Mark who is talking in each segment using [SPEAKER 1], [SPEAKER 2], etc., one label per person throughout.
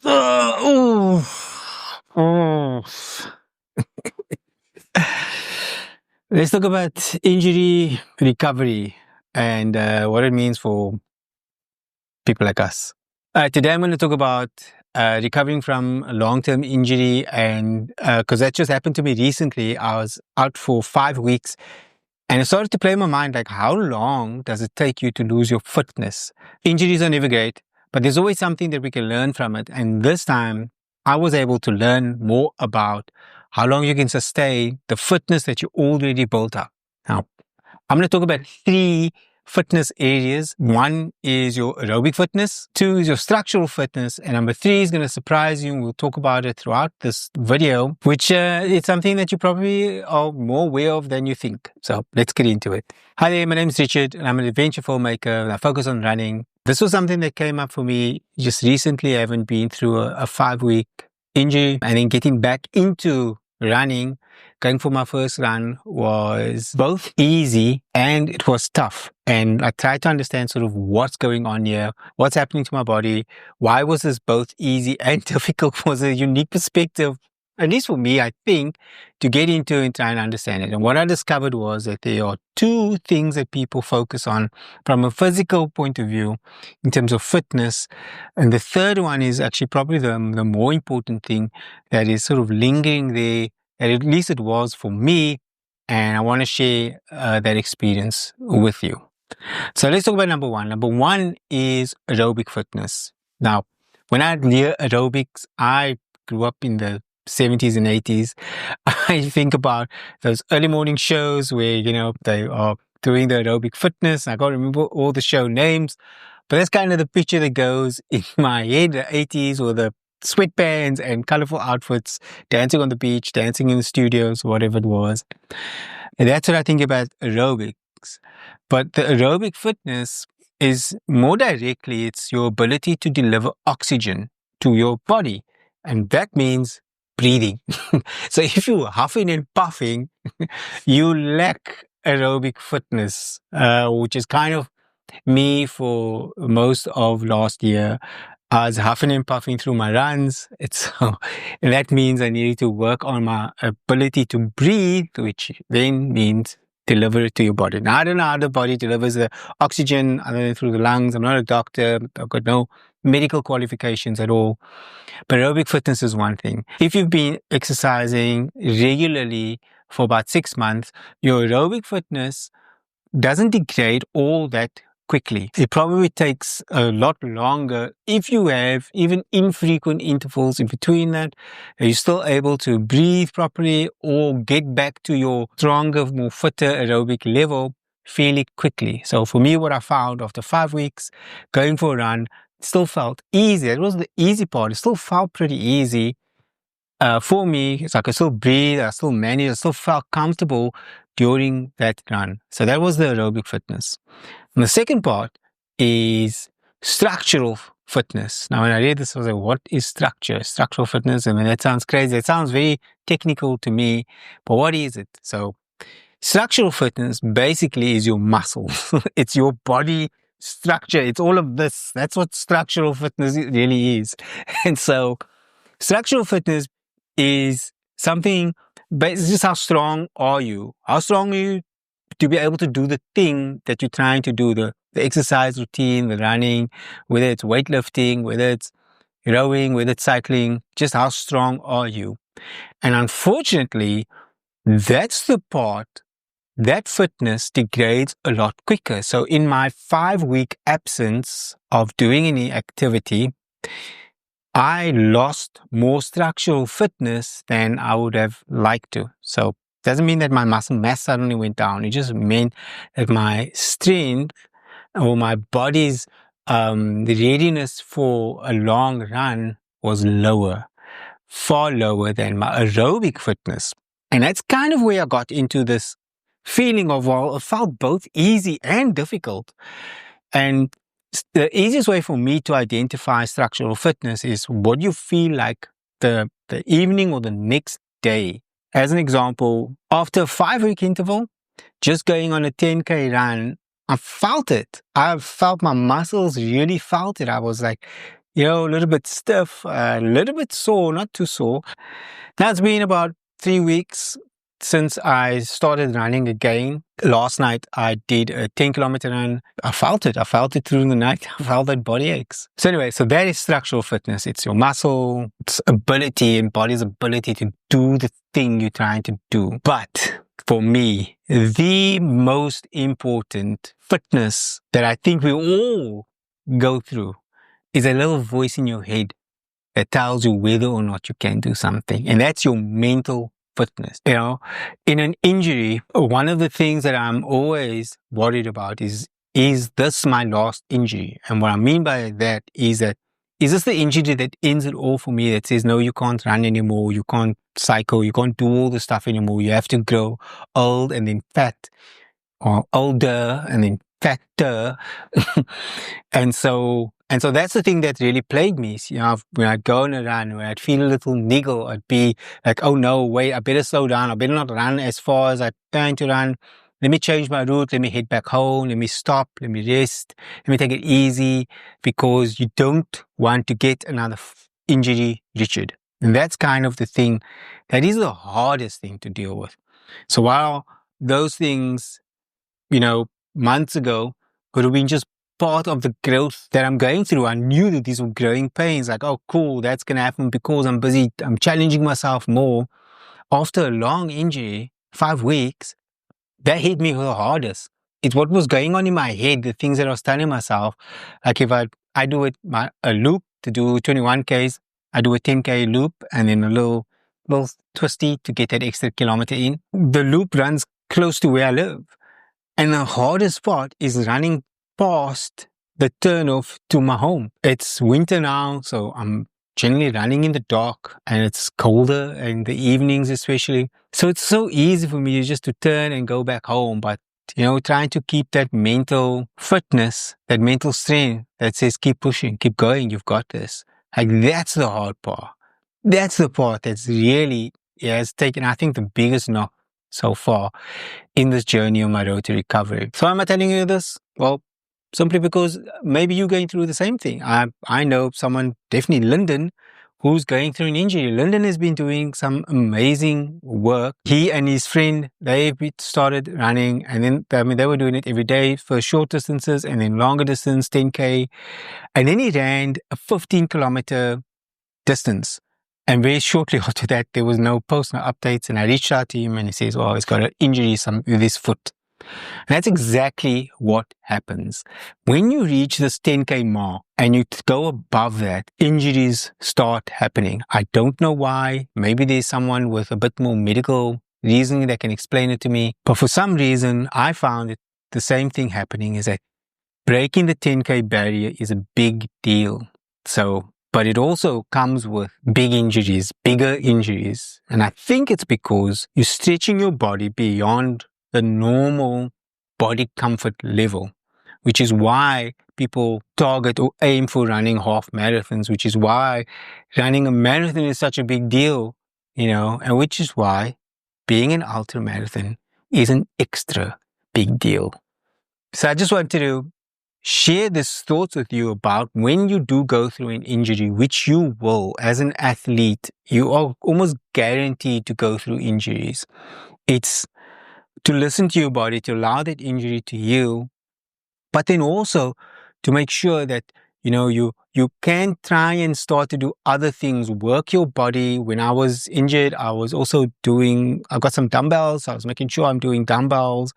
[SPEAKER 1] Oh, oh. Let's talk about injury recovery and what it means for people like us. Today, I'm going to talk about recovering from a long-term injury, and because that just happened to me recently. I was out for 5 weeks, and it started to play in my mind, like, how long does it take you to lose your fitness? Injuries are never great, but there's always something that we can learn from it. And this time, I was able to learn more about how long you can sustain the fitness that you already built up. Now, I'm going to talk about 3 fitness areas. 1 is your aerobic fitness, 2 is your structural fitness, and number 3 is going to surprise you, and we'll talk about it throughout this video, which is something that you probably are more aware of than you think. So let's get into it. Hi there, my name is Richard, and I'm an adventure filmmaker, and I focus on running. This was something that came up for me just recently. I haven't been through a 5-week injury, and then getting back into running. Going for my first run was both easy and it was tough. And I tried to understand sort of what's going on here, what's happening to my body, why was this both easy and difficult. Was a unique perspective, at least for me, I think, to get into and try and understand it. And what I discovered was that there are 2 things that people focus on from a physical point of view in terms of fitness. And the third one is actually probably the more important thing that is sort of lingering there, at least it was for me. And I want to share that experience with you. So let's talk about number 1. Number 1 is aerobic fitness. Now, when I hear aerobics, I grew up in the 70s and 80s. I think about those early morning shows where, they are doing the aerobic fitness. I can't remember all the show names, but that's kind of the picture that goes in my head, the 80s, or the sweatpants and colorful outfits, dancing on the beach, dancing in the studios, whatever it was. And that's what I think about aerobics. But the aerobic fitness is more directly, it's your ability to deliver oxygen to your body. And that means breathing. So if you're huffing and puffing, you lack aerobic fitness, which is kind of me for most of last year. I was huffing and puffing through my runs. And that means I needed to work on my ability to breathe, which then means deliver it to your body. Now, I don't know how the body delivers the oxygen other than through the lungs. I'm not a doctor. I've got no medical qualifications at all. But aerobic fitness is one thing. If you've been exercising regularly for about 6 months, your aerobic fitness doesn't degrade all that quickly. It probably takes a lot longer. If you have even infrequent intervals in between that, are you still able to breathe properly or get back to your stronger, more fitter aerobic level fairly quickly. So for me, what I found after 5 weeks going for a run, it still felt easy. It was the easy part. It still felt pretty easy. For me, so I could still breathe, I still managed, I still felt comfortable during that run. So that was the aerobic fitness. And the second part is structural fitness. Now, when I read this, I was like, what is structural fitness? I mean, that sounds crazy. It sounds very technical to me, but what is it? So structural fitness basically is your muscle. It's your body structure. It's all of this. That's what structural fitness really is. And so structural fitness is something, but it's just how strong are you? How strong are you to be able to do the thing that you're trying to do, the exercise routine, the running, whether it's weightlifting, whether it's rowing, whether it's cycling, just how strong are you? And unfortunately, that's the part that fitness degrades a lot quicker. So in my 5-week absence of doing any activity, I lost more structural fitness than I would have liked to. So it doesn't mean that my muscle mass suddenly went down. It just meant that my strength or my body's readiness for a long run was lower, far lower than my aerobic fitness. And that's kind of where I got into this feeling of, well, it felt both easy and difficult. And the easiest way for me to identify structural fitness is what you feel like the evening or the next day. As an example, after a 5-week interval, just going on a 10K run, I felt it. I felt my muscles really felt it. I was like, a little bit stiff, a little bit sore, not too sore. Now it's been about 3 weeks since I started running again. Last night I did a 10-kilometer run. I felt it. I felt it through the night. I felt that body aches. So anyway, so that is structural fitness. It's your muscle, it's ability and body's ability to do the thing you're trying to do. But for me, the most important fitness that I think we all go through is a little voice in your head that tells you whether or not you can do something. And that's your mental fitness. In an injury, one of the things that I'm always worried about is this my last injury? And what I mean by that is this the injury that ends it all for me, that says, no, you can't run anymore, you can't cycle, you can't do all the stuff anymore, you have to grow old and then fat, or older and then fatter. And so that's the thing that really plagued me. When I'd go on a run, when I'd feel a little niggle, I'd be like, oh no, wait, I better slow down. I better not run as far as I plan to run. Let me change my route. Let me head back home. Let me stop. Let me rest. Let me take it easy, because you don't want to get another injury, Richard. And that's kind of the thing that is the hardest thing to deal with. So while those things, months ago could have been just part of the growth that I'm going through. I knew that these were growing pains, like, oh, cool, that's going to happen because I'm busy, I'm challenging myself more. After a long injury, 5 weeks, that hit me the hardest. It's what was going on in my head, the things that I was telling myself. Like if I do a loop to do 21Ks, I do a 10K loop and then a little twisty to get that extra kilometer in. The loop runs close to where I live. And the hardest part is running past the turnoff to my home. It's winter now, so I'm generally running in the dark, and it's colder in the evenings especially. So it's so easy for me just to turn and go back home. But, trying to keep that mental fitness, that mental strength that says, keep pushing, keep going, you've got this. Like, that's the hard part. That's the part that's really has taken, I think, the biggest knock so far in this journey on my road to recovery. So why am I telling you this? Well, simply because maybe you're going through the same thing. I know someone, definitely Lyndon, who's going through an injury. Lyndon has been doing some amazing work. He and his friend, they started running, and then they were doing it every day for short distances and then longer distance, 10K. And then he ran a 15-kilometer distance. And very shortly after that, there was no post, no updates. And I reached out to him and he says, oh, he's got an injury with his foot. And that's exactly what happens. When you reach this 10K mark and you go above that, injuries start happening. I don't know why. Maybe there's someone with a bit more medical reasoning that can explain it to me. But for some reason, I found it the same thing happening, is that breaking the 10K barrier is a big deal. But it also comes with big injuries, bigger injuries. And I think it's because you're stretching your body beyond the normal body comfort level, which is why people target or aim for running half marathons, which is why running a marathon is such a big deal, and which is why being an ultra marathon is an extra big deal. So I just wanted to share this thoughts with you about when you do go through an injury, which you will, as an athlete, you are almost guaranteed to go through injuries. It's to listen to your body, to allow that injury to heal, but then also to make sure that, you can try and start to do other things, work your body. When I was injured, I was also I've got some dumbbells. So I was making sure I'm doing dumbbells.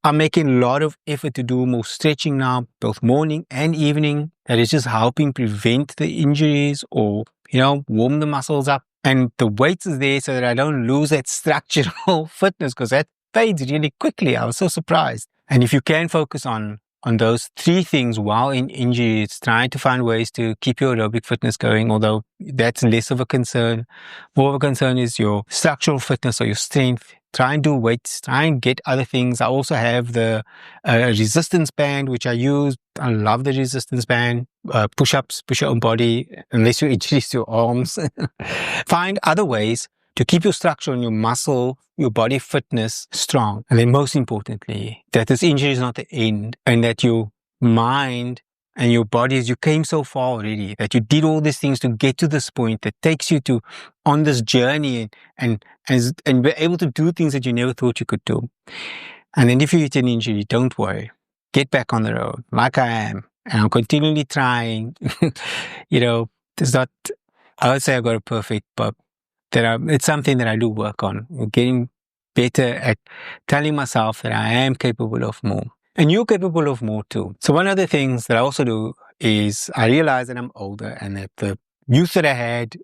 [SPEAKER 1] I'm making a lot of effort to do more stretching now, both morning and evening. That is just helping prevent the injuries or, warm the muscles up. And the weight is there so that I don't lose that structural fitness, because that fades really quickly. I was so surprised. And if you can focus on those 3 things while in injury, it's trying to find ways to keep your aerobic fitness going, although that's less of a concern. More of a concern is your structural fitness or your strength. Try and do weights, try and get other things. I also have the resistance band, which I use. I love the resistance band. Push-ups, push your own body, unless you introduce your arms. Find other ways to keep your structure and your muscle, your body fitness strong. And then most importantly, that this injury is not the end, and that your mind and your body is, you came so far already, that you did all these things to get to this point that takes you to on this journey and be able to do things that you never thought you could do. And then if you hit an injury, don't worry. Get back on the road like I am. And I'm continually trying. It's not, I would say I got it perfect, but it's something that I do work on. Getting better at telling myself that I am capable of more. And you're capable of more too. So one of the things that I also do is I realize that I'm older and that the youth that I had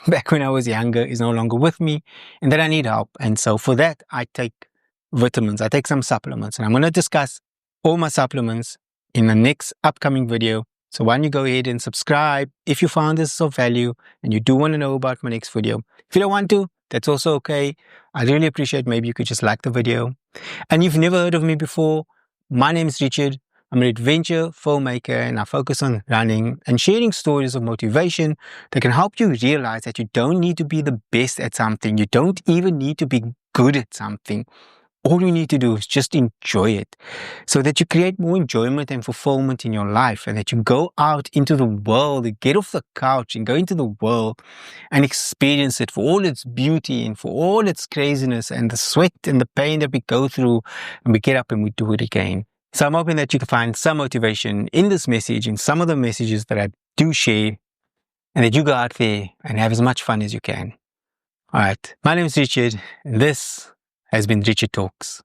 [SPEAKER 1] back when I was younger is no longer with me and that I need help. And so for that, I take vitamins. I take some supplements, and I'm going to discuss all my supplements in the next upcoming video. So why don't you go ahead and subscribe if you found this of value and you do want to know about my next video. If you don't want to, that's also okay. I really appreciate maybe you could just like the video. And you've never heard of me before, my name is Richard. I'm an adventure filmmaker, and I focus on running and sharing stories of motivation that can help you realize that you don't need to be the best at something. You don't even need to be good at something. All you need to do is just enjoy it, so that you create more enjoyment and fulfillment in your life, and that you go out into the world, and get off the couch and go into the world and experience it for all its beauty and for all its craziness and the sweat and the pain that we go through, and we get up and we do it again. So I'm hoping that you can find some motivation in this message, in some of the messages that I do share, and that you go out there and have as much fun as you can. All right. My name is Richard, and this has been Richard Talks.